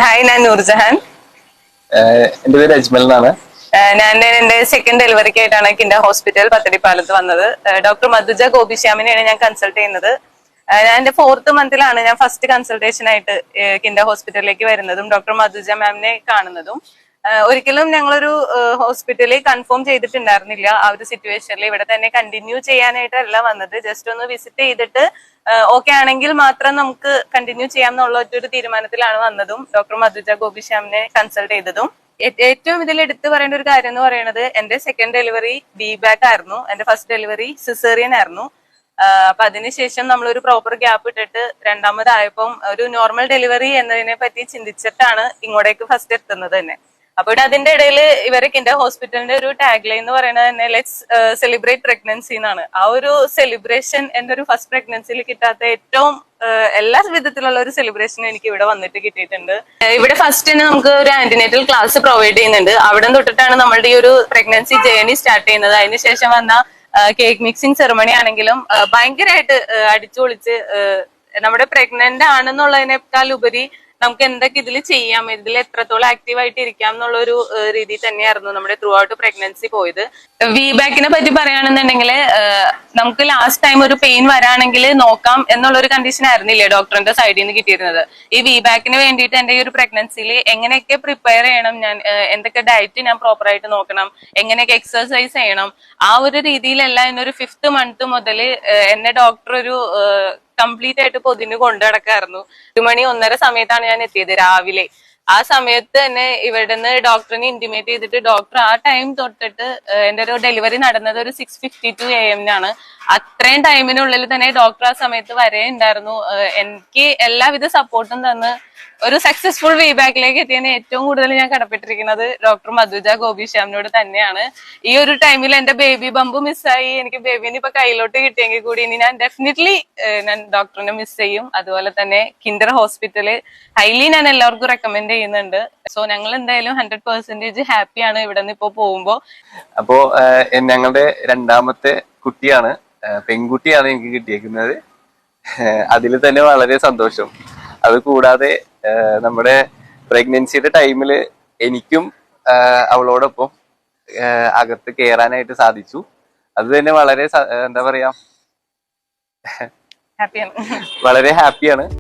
Hi, ഞാൻ നൂർജഹാൻ. എന്റെ പേര് അജ്മൽ എന്നാണ്. ഞാൻ എന്റെ സെക്കൻഡ് ഡെലിവറിക്ക് ആയിട്ടാണ് കിൻഡർ ഹോസ്പിറ്റൽ പത്തടിപ്പാലത്ത് വന്നത്. ഡോക്ടർ മധുജ ഗോപിശ്യാമിനെയാണ് ഞാൻ കൺസൾട്ട് ചെയ്യുന്നത്. ഞാൻ എന്റെ 4th മന്തിലാണ് ഞാൻ ഫസ്റ്റ് കൺസൾട്ടേഷൻ ആയിട്ട് കിൻഡർ ഹോസ്പിറ്റലിലേക്ക് വരുന്നതും ഡോക്ടർ മധുജ മാമിനെ കാണുന്നതും. ഒരിക്കലും ഞങ്ങളൊരു ഹോസ്പിറ്റലിൽ കൺഫേം ചെയ്തിട്ടുണ്ടായിരുന്നില്ല. ആ ഒരു സിറ്റുവേഷനിൽ ഇവിടെ തന്നെ കണ്ടിന്യൂ ചെയ്യാനായിട്ടല്ല വന്നത്. ജസ്റ്റ് ഒന്ന് വിസിറ്റ് ചെയ്തിട്ട് ഓക്കെ ആണെങ്കിൽ മാത്രം നമുക്ക് കണ്ടിന്യൂ ചെയ്യാം എന്നുള്ള ഒരു തീരുമാനത്തിലാണ് വന്നതും ഡോക്ടർ മധുജ ഗോപിശ്യാമിനെ കൺസൾട്ട് ചെയ്തതും. ഏറ്റവും ഇതിൽ എടുത്തു പറയേണ്ട ഒരു കാര്യം എന്ന് പറയുന്നത് എന്റെ സെക്കൻഡ് ഡെലിവറി ബി-ബാക്ക് ആയിരുന്നു. എന്റെ ഫസ്റ്റ് ഡെലിവറി സിസേറിയൻ ആയിരുന്നു. അപ്പൊ അതിനുശേഷം നമ്മളൊരു പ്രോപ്പർ ഗ്യാപ്പ് ഇട്ടിട്ട് രണ്ടാമതായപ്പം ഒരു നോർമൽ ഡെലിവറി എന്നതിനെ പറ്റി ചിന്തിച്ചിട്ടാണ് ഇങ്ങോട്ടേക്ക് ഫസ്റ്റ് എത്തുന്നത് തന്നെ. അപ്പൊ അതിന്റെ ഇടയിൽ ഇവരെ കിൻഡർ ഹോസ്പിറ്റലിന്റെ ഒരു ടാഗ് ലൈൻ എന്ന് പറയുന്നത് തന്നെ ലെറ്റ്സ് സെലിബ്രേറ്റ് പ്രഗ്നൻസി എന്നാണ്. ആ ഒരു സെലിബ്രേഷൻ എന്റെ ഒരു ഫസ്റ്റ് പ്രഗ്നൻസിയിൽ കിട്ടാത്ത ഏറ്റവും എല്ലാ വിധത്തിലുള്ള ഒരു സെലിബ്രേഷനും എനിക്ക് ഇവിടെ വന്നിട്ട് കിട്ടിയിട്ടുണ്ട്. ഇവിടെ ഫസ്റ്റ് തന്നെ നമുക്ക് ഒരു ആന്റിനേറ്റൽ ക്ലാസ് പ്രൊവൈഡ് ചെയ്യുന്നുണ്ട്. അവിടെ തൊട്ടിട്ടാണ് നമ്മളുടെ ഈ ഒരു പ്രഗ്നൻസി ജേർണി സ്റ്റാർട്ട് ചെയ്യുന്നത്. അതിനുശേഷം വന്ന കേക്ക് മിക്സിംഗ് സെറമണി ആണെങ്കിലും ഭയങ്കരമായിട്ട് അടിച്ചു പൊളിച്ച് നമ്മുടെ പ്രഗ്നന്റ് ആണെന്നുള്ളതിനേക്കാൾ ഉപരി നമുക്ക് എന്തൊക്കെ ഇതിൽ ചെയ്യാം, ഇതിൽ എത്രത്തോളം ആക്റ്റീവ് ആയിട്ട് ഇരിക്കാം എന്നുള്ള ഒരു രീതി തന്നെയായിരുന്നു നമ്മുടെ ത്രൂ ഔട്ട് പ്രഗ്നൻസി പോയത്. വി-ബാക്കിനെ പറ്റി പറയുകയാണെന്നുണ്ടെങ്കിൽ നമുക്ക് ലാസ്റ്റ് ടൈം ഒരു പെയിൻ വരാണെങ്കിൽ നോക്കാം എന്നുള്ള ഒരു കണ്ടീഷൻ ആയിരുന്നില്ലേ ഡോക്ടറിന്റെ സൈഡിൽ നിന്ന് കിട്ടിയിരുന്നത്. ഈ വി-ബാക്കിന് വേണ്ടിയിട്ട് എന്റെ ഈ ഒരു പ്രഗ്നൻസിയിൽ എങ്ങനെയൊക്കെ പ്രിപ്പയർ ചെയ്യണം, ഞാൻ എന്തൊക്കെ ഡയറ്റ് ഞാൻ പ്രോപ്പർ ആയിട്ട് നോക്കണം, എങ്ങനെയൊക്കെ എക്സർസൈസ് ചെയ്യണം, ആ ഒരു രീതിയിലല്ല എന്നൊരു 5th മന്ത് മുതൽ എന്നെ ഡോക്ടർ ഒരു കംപ്ലീറ്റ് ആയിട്ട് പൊതിന് കൊണ്ടു നടക്കായിരുന്നു. 1 മണി 1:30 സമയത്താണ് ഞാൻ എത്തിയത് രാവിലെ. ആ സമയത്ത് തന്നെ ഇവിടുന്ന് ഡോക്ടറിനെ ഇന്റിമേറ്റ് ചെയ്തിട്ട് ഡോക്ടർ ആ ടൈം തൊട്ടിട്ട് എന്റെ ഒരു ഡെലിവറി നടന്നത് ഒരു 6:52 AM അത്രയും ടൈമിനുള്ളിൽ തന്നെ ഡോക്ടർ ആ സമയത്ത് വരെ ഉണ്ടായിരുന്നു. എനിക്ക് എല്ലാവിധ സപ്പോർട്ടും തന്ന് ഒരു സക്സസ്ഫുൾ വി-ബാക്കിലേക്ക് എത്തിയതിന് ഏറ്റവും കൂടുതൽ ഞാൻ കടപ്പെട്ടിരിക്കുന്നത് ഡോക്ടർ മധുജ ഗോപിശ്യാമിനോട് തന്നെയാണ്. ഈ ഒരു ടൈമിൽ എന്റെ ബേബി ബമ്പ് മിസ്സായി. എനിക്ക് ബേബിനെ ഇപ്പൊ കയ്യിലോട്ട് കിട്ടിയെങ്കിൽ കൂടി ഇനി ഞാൻ ഡെഫിനറ്റ്ലി ഞാൻ ഡോക്ടറിനെ മിസ് ചെയ്യും. അതുപോലെ തന്നെ കിൻഡർ ഹോസ്പിറ്റല് ഹൈലി ഞാൻ എല്ലാവർക്കും റെക്കമെൻഡ് ചെയ്യുന്നുണ്ട്. സോ ഞങ്ങൾ എന്തായാലും 100% ഹാപ്പിയാണ് ഇവിടെ നിന്ന് ഇപ്പോ പോകുമ്പോ. അപ്പോ ഞങ്ങളുടെ രണ്ടാമത്തെ കുട്ടിയാണ്, പെൺകുട്ടിയാണ് എനിക്ക് കിട്ടിയേക്കുന്നത്. അതിൽ തന്നെ വളരെ സന്തോഷം. അത് കൂടാതെ നമ്മുടെ പ്രഗ്നൻസിയുടെ ടൈമില് എനിക്കും അവളോടൊപ്പം അകത്ത് കയറാനായിട്ട് സാധിച്ചു. അത് തന്നെ വളരെ എന്താ പറയാ, വളരെ ഹാപ്പിയാണ്.